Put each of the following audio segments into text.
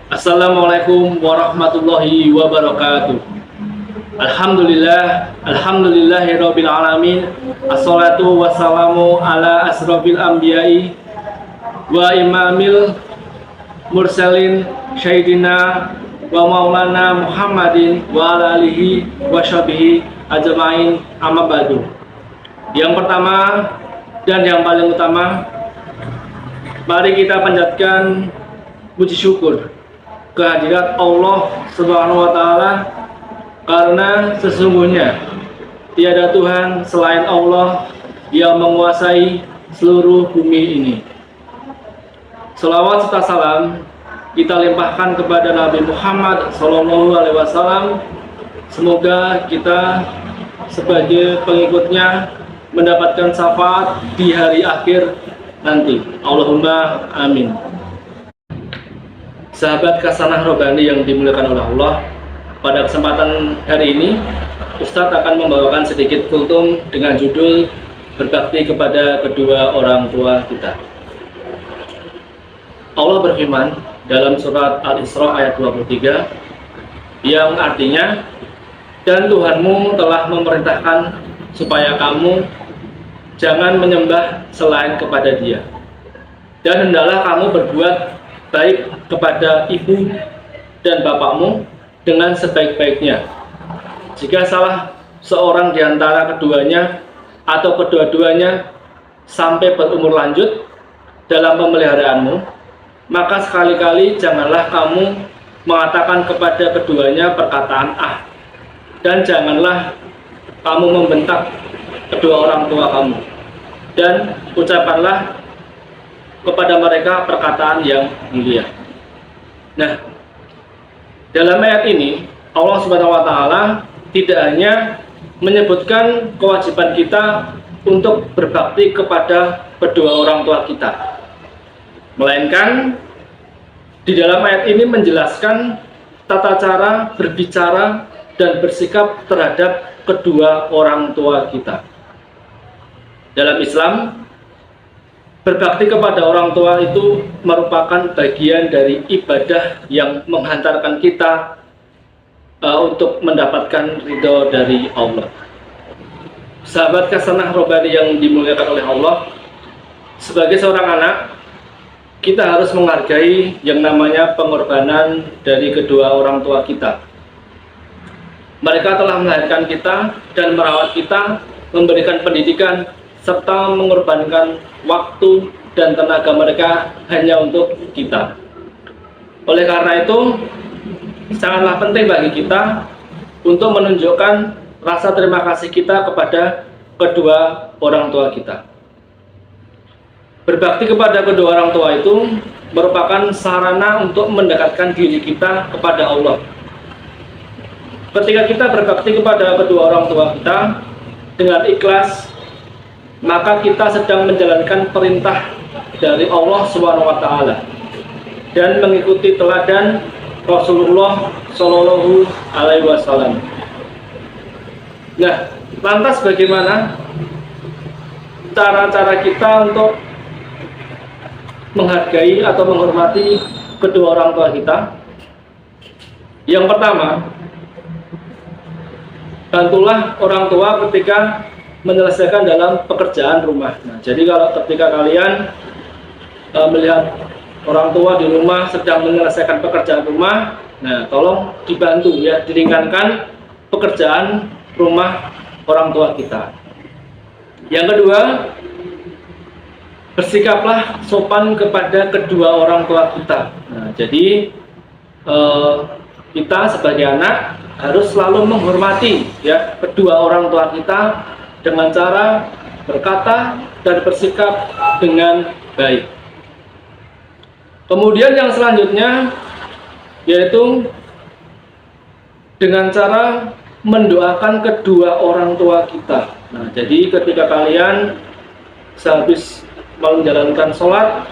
Assalamualaikum warahmatullahi wabarakatuh. Alhamdulillahirabbil alamin. Assalatu wassalamu ala asrofil anbiya'i wa imamil mursalin syahidina wa maulana Muhammadin wa ala alihi wa sahbihi ajmain, amma ba'du. Yang pertama dan yang paling utama, mari kita panjatkan puji syukur kehadirat Allah Subhanahu wa taala, karena sesungguhnya tiada Tuhan selain Allah yang menguasai seluruh bumi ini. Selawat serta salam kita limpahkan kepada Nabi Muhammad SAW. Semoga kita sebagai pengikutnya mendapatkan syafaat di hari akhir nanti. Allahumma amin. Sahabat Khasanah Robbani yang dimuliakan oleh Allah, pada kesempatan hari ini Ustadz akan membawakan sedikit kultum dengan judul berbakti kepada kedua orang tua kita. Allah berfirman dalam surat Al-Isra ayat 23 yang artinya, dan Tuhanmu telah memerintahkan supaya kamu jangan menyembah selain kepada Dia, dan hendaklah kamu berbuat baik kepada ibu dan bapakmu dengan sebaik-baiknya. Jika salah seorang di antara keduanya atau kedua-duanya sampai berumur lanjut dalam pemeliharaanmu, maka sekali-kali janganlah kamu mengatakan kepada keduanya perkataan "ah", dan janganlah kamu membentak kedua orang tua kamu, dan ucapkanlah kepada mereka perkataan yang mulia. Nah, dalam ayat ini Allah Subhanahu wa taala tidak hanya menyebutkan kewajiban kita untuk berbakti kepada kedua orang tua kita, melainkan di dalam ayat ini menjelaskan tata cara berbicara dan bersikap terhadap kedua orang tua kita. Dalam Islam, berbakti kepada orang tua itu merupakan bagian dari ibadah yang menghantarkan kita untuk mendapatkan ridho dari Allah. Sahabat Khasanah Robbani yang dimuliakan oleh Allah, sebagai seorang anak, kita harus menghargai yang namanya pengorbanan dari kedua orang tua kita. Mereka telah melahirkan kita dan merawat kita, memberikan pendidikan, serta mengorbankan waktu dan tenaga mereka hanya untuk kita. Oleh karena itu, sangatlah penting bagi kita untuk menunjukkan rasa terima kasih kita kepada kedua orang tua kita. Berbakti kepada kedua orang tua itu merupakan sarana untuk mendekatkan diri kita kepada Allah. Ketika kita berbakti kepada kedua orang tua kita dengan ikhlas, maka kita sedang menjalankan perintah dari Allah Subhanahu wa taala dan mengikuti teladan Rasulullah Shallallahu alaihi wasallam. Nah, lantas bagaimana cara-cara kita untuk menghargai atau menghormati kedua orang tua kita? Yang pertama, bantulah orang tua ketika menyelesaikan dalam pekerjaan rumah. Nah, jadi kalau ketika kalian melihat orang tua di rumah sedang menyelesaikan pekerjaan rumah, nah tolong dibantu ya, diringankan pekerjaan rumah orang tua kita. Yang kedua, bersikaplah sopan kepada kedua orang tua kita. Nah, jadi kita sebagai anak harus selalu menghormati ya kedua orang tua kita dengan cara berkata dan bersikap dengan baik. Kemudian yang selanjutnya yaitu dengan cara mendoakan kedua orang tua kita. Nah, jadi ketika kalian sehabis menjalankan sholat,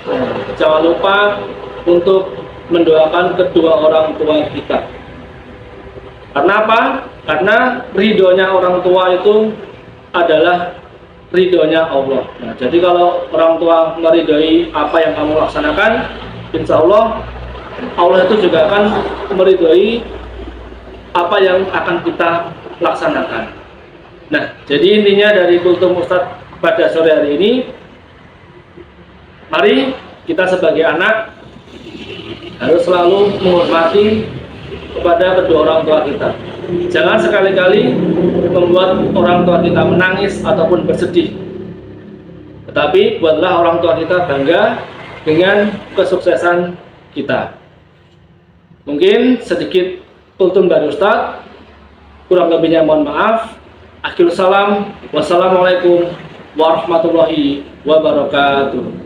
jangan lupa untuk mendoakan kedua orang tua kita. Karena apa? Karena ridhonya orang tua itu adalah ridhonya Allah. Nah, jadi kalau orang tua meridhoi apa yang kamu laksanakan, insya Allah Allah itu juga akan meridhoi apa yang akan kita laksanakan. Nah, jadi intinya dari Kultum Ustadz pada sore hari ini, mari kita sebagai anak harus selalu menghormati kepada kedua orang tua kita. Jangan sekali-kali membuat orang tua kita menangis ataupun bersedih. Tetapi buatlah orang tua kita bangga dengan kesuksesan kita. Mungkin sedikit kultum dari Ustadz, kurang lebihnya mohon maaf. Akhirul salam, wassalamualaikum warahmatullahi wabarakatuh.